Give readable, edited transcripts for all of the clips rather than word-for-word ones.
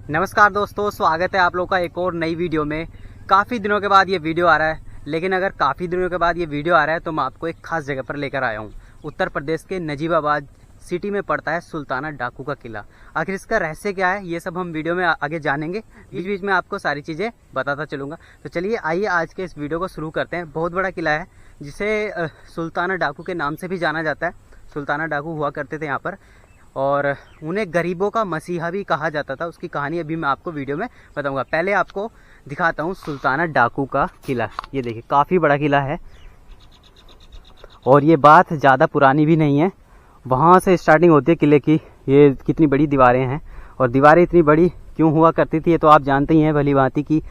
नमस्कार दोस्तों, स्वागत है आप लोगों का एक और नई वीडियो में। काफ़ी दिनों के बाद ये वीडियो आ रहा है, लेकिन अगर काफ़ी दिनों के बाद ये वीडियो आ रहा है तो मैं आपको एक खास जगह पर लेकर आया हूँ। उत्तर प्रदेश के नजीबाबाद सिटी में पड़ता है सुल्ताना डाकू का किला। आखिर इसका रहस्य क्या है, ये सब हम वीडियो में आगे जानेंगे। बीच बीच में आपको सारी चीज़ें बताता चलूँगा। तो चलिए आइए आज के इस वीडियो को शुरू करते हैं। बहुत बड़ा किला है जिसे सुल्ताना डाकू के नाम से भी जाना जाता है। सुल्ताना डाकू हुआ करते थे यहाँ पर और उन्हें गरीबों का मसीहा भी कहा जाता था। उसकी कहानी अभी मैं आपको वीडियो में बताऊंगा। पहले आपको दिखाता हूँ सुल्ताना डाकू का किला। ये देखिए काफ़ी बड़ा किला है और ये बात ज़्यादा पुरानी भी नहीं है। वहाँ से स्टार्टिंग होती है किले की। ये कितनी बड़ी दीवारें हैं और दीवारें इतनी बड़ी क्यों हुआ करती थी ये तो आप जानते ही हैं भली भांति की।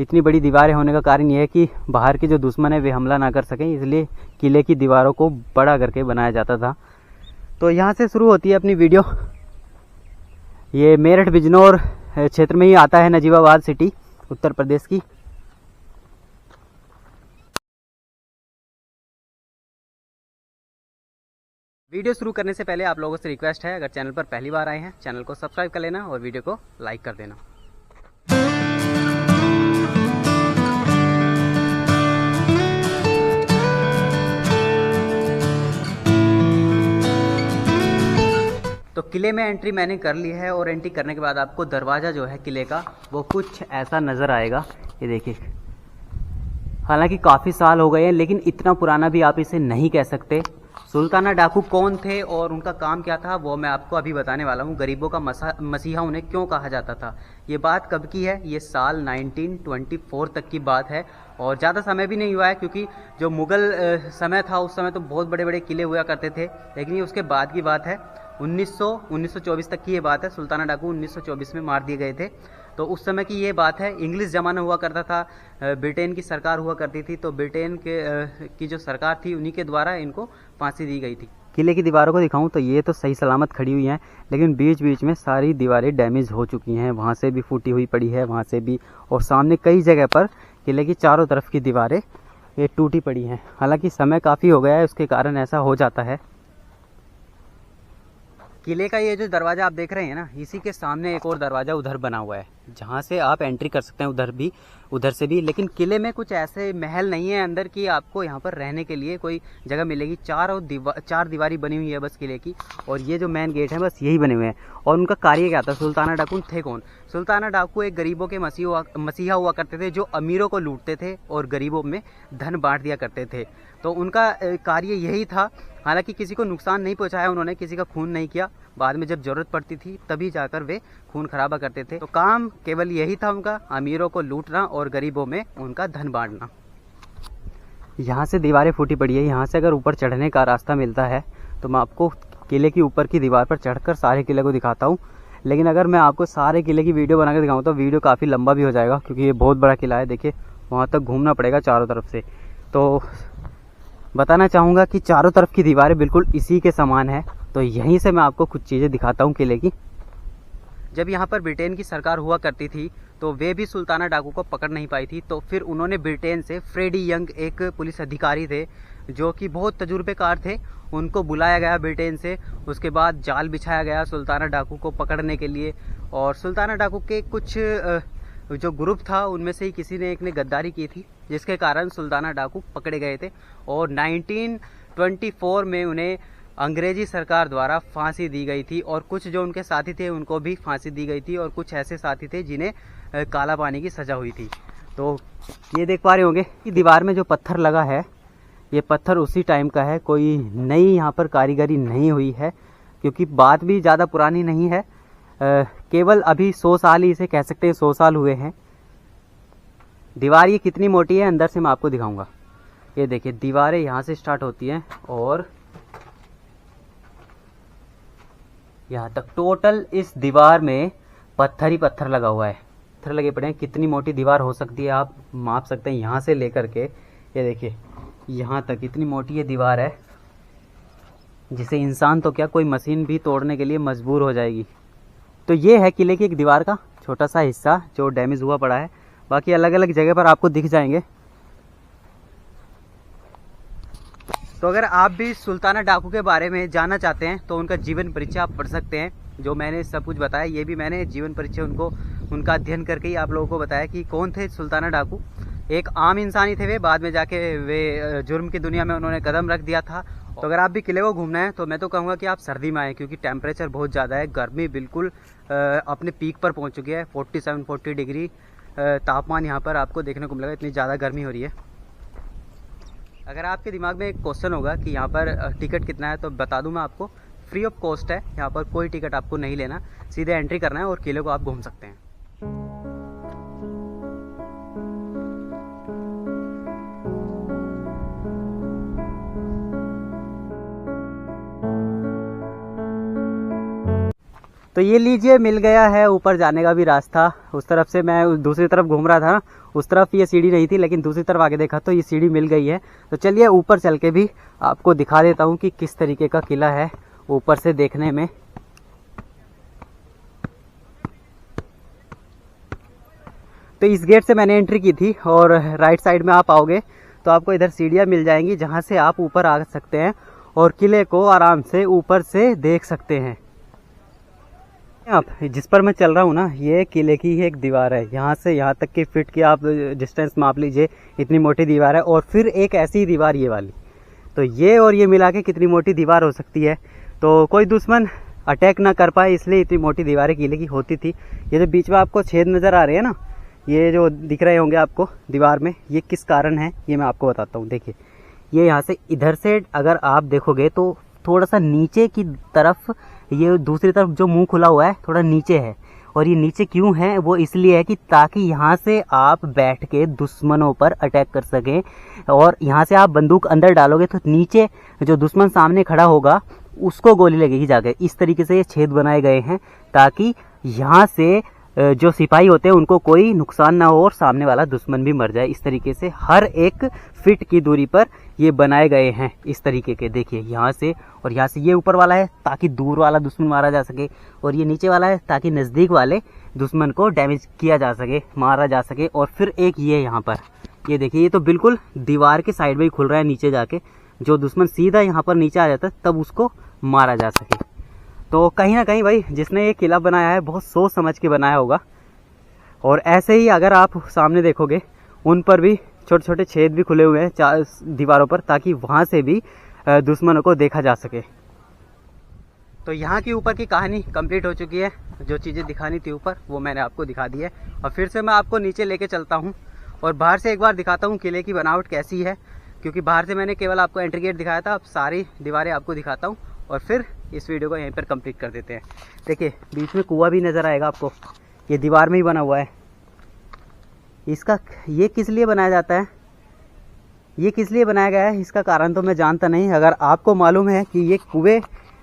इतनी बड़ी दीवारें होने का कारण ये है कि बाहर के जो दुश्मन है वे हमला ना कर सकें, इसलिए किले की दीवारों को बड़ा करके बनाया जाता था। तो यहाँ से शुरू होती है अपनी वीडियो। ये मेरठ बिजनौर क्षेत्र में ही आता है, नजीबाबाद सिटी उत्तर प्रदेश की। वीडियो शुरू करने से पहले आप लोगों से रिक्वेस्ट है, अगर चैनल पर पहली बार आए हैं चैनल को सब्सक्राइब कर लेना और वीडियो को लाइक कर देना। तो किले में एंट्री मैंने कर ली है और एंट्री करने के बाद आपको दरवाज़ा जो है किले का वो कुछ ऐसा नज़र आएगा। ये देखिए, हालांकि काफ़ी साल हो गए हैं लेकिन इतना पुराना भी आप इसे नहीं कह सकते। सुल्ताना डाकू कौन थे और उनका काम क्या था वो मैं आपको अभी बताने वाला हूँ। गरीबों का मसीहा उन्हें क्यों कहा जाता था। ये बात कब की है, ये साल 1924 तक की बात है और ज़्यादा समय भी नहीं हुआ है, क्योंकि जो मुग़ल समय था उस समय तो बहुत बड़े बड़े किले हुआ करते थे। लेकिन ये उसके बाद की बात है, 1924 तक की ये बात है। सुल्ताना डाकू 1924 में मार दिए गए थे। तो उस समय की ये बात है। इंग्लिश ज़माना हुआ करता था, ब्रिटेन की सरकार हुआ करती थी। तो ब्रिटेन की जो सरकार थी उन्हीं के द्वारा इनको फांसी दी गई थी। किले की दीवारों को दिखाऊं तो ये तो सही सलामत खड़ी हुई हैं, लेकिन बीच बीच में सारी दीवारें डैमेज हो चुकी हैं। वहाँ से भी फूटी हुई पड़ी है, वहाँ से भी, और सामने कई जगह पर किले की चारों तरफ की दीवारें ये टूटी पड़ी हैं। हालांकि समय काफ़ी हो गया है, उसके कारण ऐसा हो जाता है। किले का ये जो दरवाज़ा आप देख रहे हैं ना, इसी के सामने एक और दरवाज़ा उधर बना हुआ है जहाँ से आप एंट्री कर सकते हैं, उधर से भी। लेकिन किले में कुछ ऐसे महल नहीं है अंदर की आपको यहाँ पर रहने के लिए कोई जगह मिलेगी। चार दीवारी बनी हुई है बस किले की, और ये जो मेन गेट है बस यही बने हुए हैं। और उनका कार्य क्या था, सुल्ताना डाकू थे कौन। सुल्ताना डाकू एक गरीबों के मसीहा हुआ करते थे, जो अमीरों को लूटते थे और गरीबों में धन बांट दिया करते थे। तो उनका कार्य यही था। हालांकि किसी को नुकसान नहीं पहुंचाया उन्होंने, किसी का खून नहीं किया। बाद में जब जरूरत पड़ती थी तभी जाकर वे खून खराबा करते थे। तो काम केवल यही था उनका, अमीरों को लूटना और गरीबों में उनका धन बांटना। यहाँ से दीवारें फूटी पड़ी है। यहाँ से अगर ऊपर चढ़ने का रास्ता मिलता है तो मैं आपको किले की ऊपर की दीवार पर चढ़कर सारे किले को दिखाता हूँ। लेकिन अगर मैं आपको सारे किले की वीडियो बना कर दिखाऊँ तो वीडियो काफ़ी लंबा भी हो जाएगा, क्योंकि ये बहुत बड़ा किला है। देखिए वहाँ तक घूमना पड़ेगा चारों तरफ से। तो बताना चाहूँगा कि चारों तरफ की दीवारें बिल्कुल इसी के समान है। तो यहीं से मैं आपको कुछ चीज़ें दिखाता हूँ किले की। जब यहाँ पर ब्रिटेन की सरकार हुआ करती थी तो वे भी सुल्ताना डाकू को पकड़ नहीं पाई थी। तो फिर उन्होंने ब्रिटेन से फ्रेडी यंग, एक पुलिस अधिकारी थे जो कि बहुत तजुर्बेकार थे, उनको बुलाया गया ब्रिटेन से। उसके बाद जाल बिछाया गया सुल्ताना डाकू को पकड़ने के लिए। और सुल्ताना डाकू के कुछ जो ग्रुप था उनमें से ही किसी ने एक ने गद्दारी की थी, जिसके कारण सुल्ताना डाकू पकड़े गए थे। और 1924 में उन्हें अंग्रेजी सरकार द्वारा फांसी दी गई थी। और कुछ जो उनके साथी थे उनको भी फांसी दी गई थी, और कुछ ऐसे साथी थे जिन्हें काला पानी की सज़ा हुई थी। तो ये देख पा रहे होंगे कि दीवार में जो पत्थर लगा है ये पत्थर उसी टाइम का है, कोई नई यहाँ पर कारीगरी नहीं हुई है, क्योंकि बात भी ज़्यादा पुरानी नहीं है। केवल अभी 100 साल ही इसे कह सकते हैं, 100 साल हुए हैं। दीवार ये कितनी मोटी है अंदर से मैं आपको दिखाऊंगा। ये देखिए दीवारें यहाँ से स्टार्ट होती हैं और यहाँ तक टोटल इस दीवार में पत्थर ही पत्थर लगा हुआ है। पत्थर लगे पड़े हैं। कितनी मोटी दीवार हो सकती है आप माप सकते हैं। यहाँ से लेकर के ये देखिए यहाँ तक इतनी मोटी ये दीवार है, जिसे इंसान तो क्या कोई मशीन भी तोड़ने के लिए मजबूर हो जाएगी। तो ये है किले की एक दीवार का छोटा सा हिस्सा जो डैमेज हुआ पड़ा है। बाकी अलग अलग जगह पर आपको दिख जाएंगे। तो अगर आप भी सुल्ताना डाकू के बारे में जानना चाहते हैं तो उनका जीवन परिचय आप पढ़ सकते हैं। जो मैंने सब कुछ बताया ये भी मैंने जीवन परिचय उनका अध्ययन करके ही आप लोगों को बताया कि कौन थे सुल्ताना डाकू। एक आम इंसान ही थे वे, बाद में जाके वे जुर्म की दुनिया में उन्होंने कदम रख दिया था। तो अगर आप भी किले को घूमना है तो मैं तो कहूँगा कि आप सर्दी में आएँ, क्योंकि टेम्परेचर बहुत ज़्यादा है, गर्मी बिल्कुल अपने पीक पर पहुँच चुकी है। 47-40 डिग्री तापमान यहाँ पर आपको देखने को मिलेगा, इतनी ज़्यादा गर्मी हो रही है। अगर आपके दिमाग में एक क्वेश्चन होगा कि यहाँ पर टिकट कितना है, तो बता दूँ मैं आपको, फ्री ऑफ कॉस्ट है। यहाँ पर कोई टिकट आपको नहीं लेना, सीधे एंट्री करना है और किले को आप घूम सकते हैं। तो ये लीजिए, मिल गया है ऊपर जाने का भी रास्ता। उस तरफ से मैं दूसरी तरफ घूम रहा था ना, उस तरफ ये सीढ़ी नहीं थी, लेकिन दूसरी तरफ आगे देखा तो ये सीढ़ी मिल गई है। तो चलिए ऊपर चल के भी आपको दिखा देता हूँ कि किस तरीके का किला है ऊपर से देखने में। तो इस गेट से मैंने एंट्री की थी और राइट साइड में आप आओगे तो आपको इधर सीढ़ियाँ मिल जाएंगी, जहाँ से आप ऊपर आ सकते हैं और किले को आराम से ऊपर से देख सकते हैं। आप जिस पर मैं चल रहा हूँ ना, ये किले की ही एक दीवार है। यहाँ से यहाँ तक की फिट की आप डिस्टेंस माप लीजिए, इतनी मोटी दीवार है। और फिर एक ऐसी दीवार ये वाली, तो ये और ये मिला के कितनी मोटी दीवार हो सकती है। तो कोई दुश्मन अटैक ना कर पाए, इसलिए इतनी मोटी दीवारें किले की होती थी। ये जो बीच में आपको छेद नज़र आ रहे हैं ना, ये जो दिख रहे होंगे आपको दीवार में, ये किस कारण है ये मैं आपको बताता हूँ। देखिए, ये यहाँ से इधर से अगर आप देखोगे तो थोड़ा सा नीचे की तरफ, ये दूसरी तरफ जो मुंह खुला हुआ है थोड़ा नीचे है। और ये नीचे क्यों है, वो इसलिए है कि ताकि यहाँ से आप बैठ के दुश्मनों पर अटैक कर सकें। और यहाँ से आप बंदूक अंदर डालोगे तो नीचे जो दुश्मन सामने खड़ा होगा उसको गोली लगेगी जाके। इस तरीके से ये छेद बनाए गए हैं ताकि यहाँ से जो सिपाही होते हैं उनको कोई नुकसान ना हो और सामने वाला दुश्मन भी मर जाए। इस तरीके से हर एक फिट की दूरी पर ये बनाए गए हैं इस तरीके के। देखिए, यहाँ से और यहाँ से ये ऊपर वाला है ताकि दूर वाला दुश्मन मारा जा सके, और ये नीचे वाला है ताकि नज़दीक वाले दुश्मन को डैमेज किया जा सके, मारा जा सके। और फिर एक ये यहाँ पर, ये देखिए, ये तो बिल्कुल दीवार के साइड में ही खुल रहा है नीचे जाके। जो दुश्मन सीधा यहाँ पर नीचे आ जाता है तब उसको मारा जा सके। तो कहीं ना कहीं भाई जिसने ये किला बनाया है बहुत सोच समझ के बनाया होगा। और ऐसे ही अगर आप सामने देखोगे उन पर भी छोटे छोटे छेद भी खुले हुए हैं दीवारों पर, ताकि वहाँ से भी दुश्मनों को देखा जा सके। तो यहाँ की ऊपर की कहानी कंप्लीट हो चुकी है। जो चीज़ें दिखानी थी ऊपर वो मैंने आपको दिखा दी है। और फिर से मैं आपको नीचे लेके चलता हूँ और बाहर से एक बार दिखाता हूँ किले की बनावट कैसी है, क्योंकि बाहर से मैंने केवल आपको एंट्री गेट दिखाया था। अब सारी दीवारें आपको दिखाता हूँ और फिर इस वीडियो को यहीं पर कंप्लीट कर देते हैं। देखिए, बीच में कुआं भी नज़र आएगा आपको, ये दीवार में ही बना हुआ है। इसका ये किस लिए बनाया जाता है, ये किस लिए बनाया गया है, इसका कारण तो मैं जानता नहीं। अगर आपको मालूम है कि ये कुएं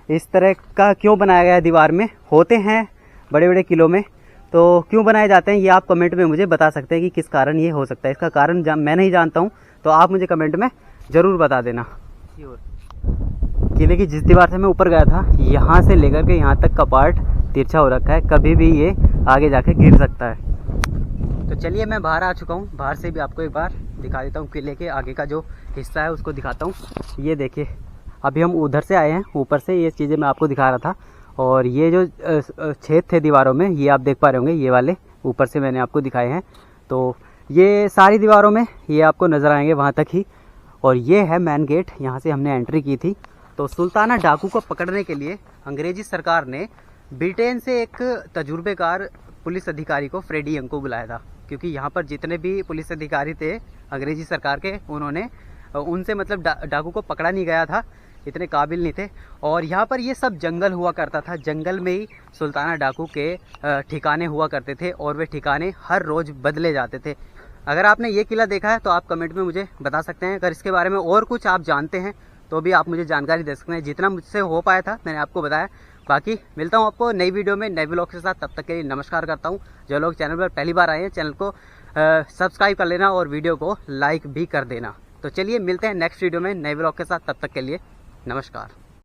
इस तरह का क्यों बनाया गया है, दीवार में होते हैं बड़े बड़े किलों में, तो क्यों बनाए जाते हैं, ये आप कमेंट में मुझे बता सकते हैं कि किस कारण ये हो सकता है। इसका कारण मैं नहीं जानता हूँ, तो आप मुझे कमेंट में ज़रूर बता देना। किले की जिस दीवार से मैं ऊपर गया था, यहाँ से लेकर के यहाँ तक का पार्ट तिरछा हो रखा है, कभी भी ये आगे जाके गिर सकता है। तो चलिए, मैं बाहर आ चुका हूँ। बाहर से भी आपको एक बार दिखा देता हूँ, किले के आगे का जो हिस्सा है उसको दिखाता हूँ। ये देखिए, अभी हम उधर से आए हैं, ऊपर से ये चीज़ें मैं आपको दिखा रहा था। और ये जो छेद थे दीवारों में, ये आप देख पा रहे होंगे, ये वाले ऊपर से मैंने आपको दिखाए हैं। तो ये सारी दीवारों में ये आपको नज़र आएंगे वहाँ तक ही। और ये है मेन गेट, यहाँ से हमने एंट्री की थी। तो सुल्ताना डाकू को पकड़ने के लिए अंग्रेजी सरकार ने ब्रिटेन से एक तजुर्बेकार पुलिस अधिकारी को फ्रेडी यंग को बुलाया था, क्योंकि यहाँ पर जितने भी पुलिस अधिकारी थे अंग्रेजी सरकार के, उन्होंने उनसे मतलब डाकू को पकड़ा नहीं गया था, इतने काबिल नहीं थे। और यहाँ पर ये सब जंगल हुआ करता था, जंगल में ही सुल्ताना डाकू के ठिकाने हुआ करते थे और वे ठिकाने हर रोज़ बदले जाते थे। अगर आपने ये किला देखा है तो आप कमेंट में मुझे बता सकते हैं। अगर इसके बारे में और कुछ आप जानते हैं तो भी आप मुझे जानकारी दे सकते हैं। जितना मुझसे हो पाया था मैंने आपको बताया। बाकी मिलता हूँ आपको नई वीडियो में नए व्लॉग के साथ, तब तक के लिए नमस्कार करता हूँ। जो लोग चैनल पर पहली बार आए हैं चैनल को सब्सक्राइब कर लेना और वीडियो को लाइक भी कर देना। तो चलिए मिलते हैं नेक्स्ट वीडियो में नए व्लॉग के साथ, तब तक के लिए नमस्कार।